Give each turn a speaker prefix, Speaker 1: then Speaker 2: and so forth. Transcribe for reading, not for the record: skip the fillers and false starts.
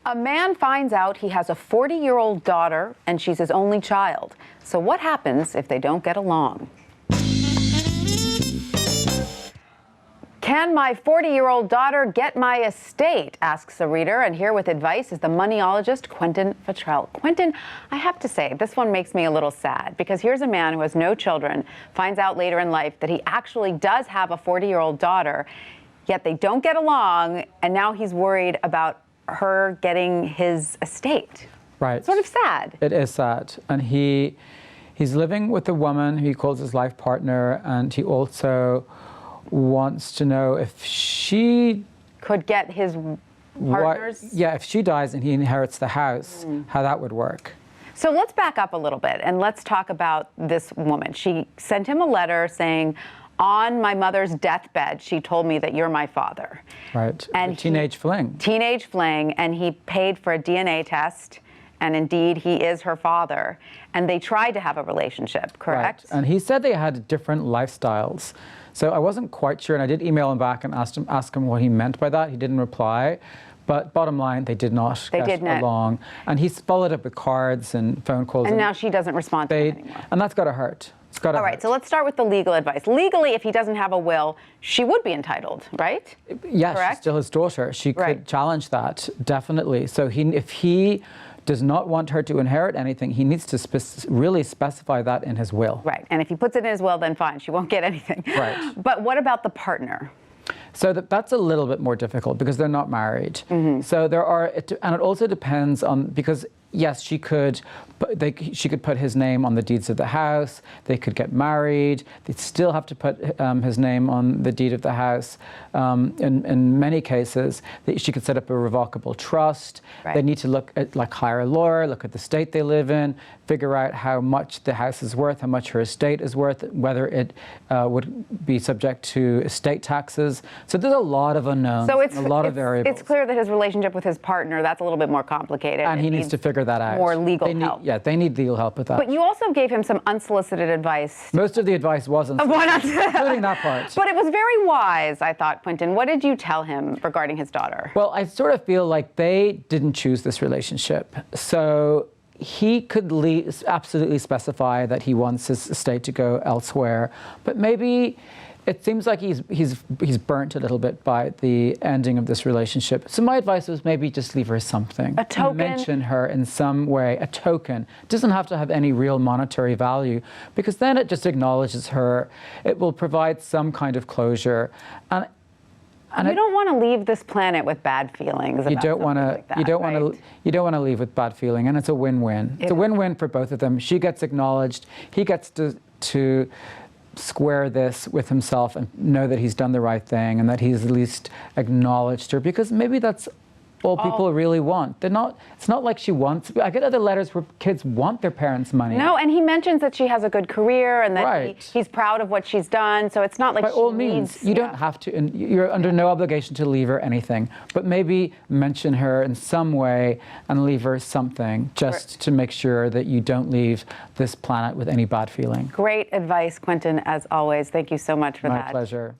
Speaker 1: A man finds out he has a 40-year-old daughter and she's his only child. So what happens if they don't get along? Can my 40-year-old daughter get my estate? Asks a reader, and here with advice is the moneyologist Quentin Fottrell. Quentin, I have to say, this one makes me a little sad because here's a man who has no children, finds out later in life that he actually does have a 40-year-old daughter, yet they don't get along, and now he's worried about her getting his estate.
Speaker 2: Right.
Speaker 1: It's sort of sad.
Speaker 2: It is sad. And he's living with a woman who he calls his life partner, and he also wants to know if she
Speaker 1: could get his partner's...
Speaker 2: if she dies and he inherits the house, how that would work.
Speaker 1: So let's back up a little bit and let's talk about this woman. She sent him a letter saying, on my mother's deathbed, she told me that you're my father.
Speaker 2: Right.
Speaker 1: And
Speaker 2: teenage fling.
Speaker 1: Teenage fling, and he paid for a DNA test, and indeed he is her father. And they tried to have a relationship, correct?
Speaker 2: Right. And he said they had different lifestyles. So I wasn't quite sure, and I did email him back and ask him what he meant by that. He didn't reply. But bottom line, they did not get along. And he's followed up with cards and phone calls.
Speaker 1: And now she doesn't respond to him anymore.
Speaker 2: And that's got to hurt. All
Speaker 1: right, so let's start with the legal advice. Legally, if he doesn't have a will, she would be entitled, right?
Speaker 2: Yes,
Speaker 1: correct?
Speaker 2: She's still his daughter. She could challenge that, definitely. So if he does not want her to inherit anything, he needs to really specify that in his will.
Speaker 1: Right, and if he puts it in his will, then fine, she won't get anything.
Speaker 2: Right.
Speaker 1: But what about the partner?
Speaker 2: So that's a little bit more difficult because they're not married. So and it also depends on, because yes, she could put his name on the deeds of the house. They could get married. They'd still have to put his name on the deed of the house. In many cases, she could set up a revocable trust.
Speaker 1: Right.
Speaker 2: They need to hire a lawyer, look at the state they live in, figure out how much the house is worth, how much her estate is worth, whether it would be subject to estate taxes. So there's a lot of unknowns,
Speaker 1: so
Speaker 2: a lot of variables.
Speaker 1: It's clear that his relationship with his partner, that's a little bit more complicated.
Speaker 2: And he needs to figure that out.
Speaker 1: More legal help.
Speaker 2: Yeah, they need legal help with that.
Speaker 1: But you also gave him some unsolicited advice.
Speaker 2: Most of the advice wasn't, including that part.
Speaker 1: But it was very wise, I thought, Quentin. What did you tell him regarding his daughter?
Speaker 2: Well, I sort of feel like they didn't choose this relationship. So he could absolutely specify that he wants his estate to go elsewhere, but maybe it seems like he's burnt a little bit by the ending of this relationship. So my advice was maybe just leave her something.
Speaker 1: A token?
Speaker 2: Mention her in some way, a token. It doesn't have to have any real monetary value, because then it just acknowledges her. It will provide some kind of closure. And
Speaker 1: you don't want to leave this planet with bad feelings.
Speaker 2: You don't want to. You don't want to leave with bad feeling, and it's a win-win. It's a win-win for both of them. She gets acknowledged. He gets to square this with himself and know that he's done the right thing and that he's at least acknowledged her, because maybe that's all people really want. They're not. It's not like she wants. I get other letters where kids want their parents' money.
Speaker 1: No, and he mentions that she has a good career and that he's proud of what she's done. So it's not like
Speaker 2: by all means, you don't have to. And you're under no obligation to leave her anything. But maybe mention her in some way and leave her something, just to make sure that you don't leave this planet with any bad feeling.
Speaker 1: Great advice, Quentin, as always. Thank you so much for that.
Speaker 2: My pleasure.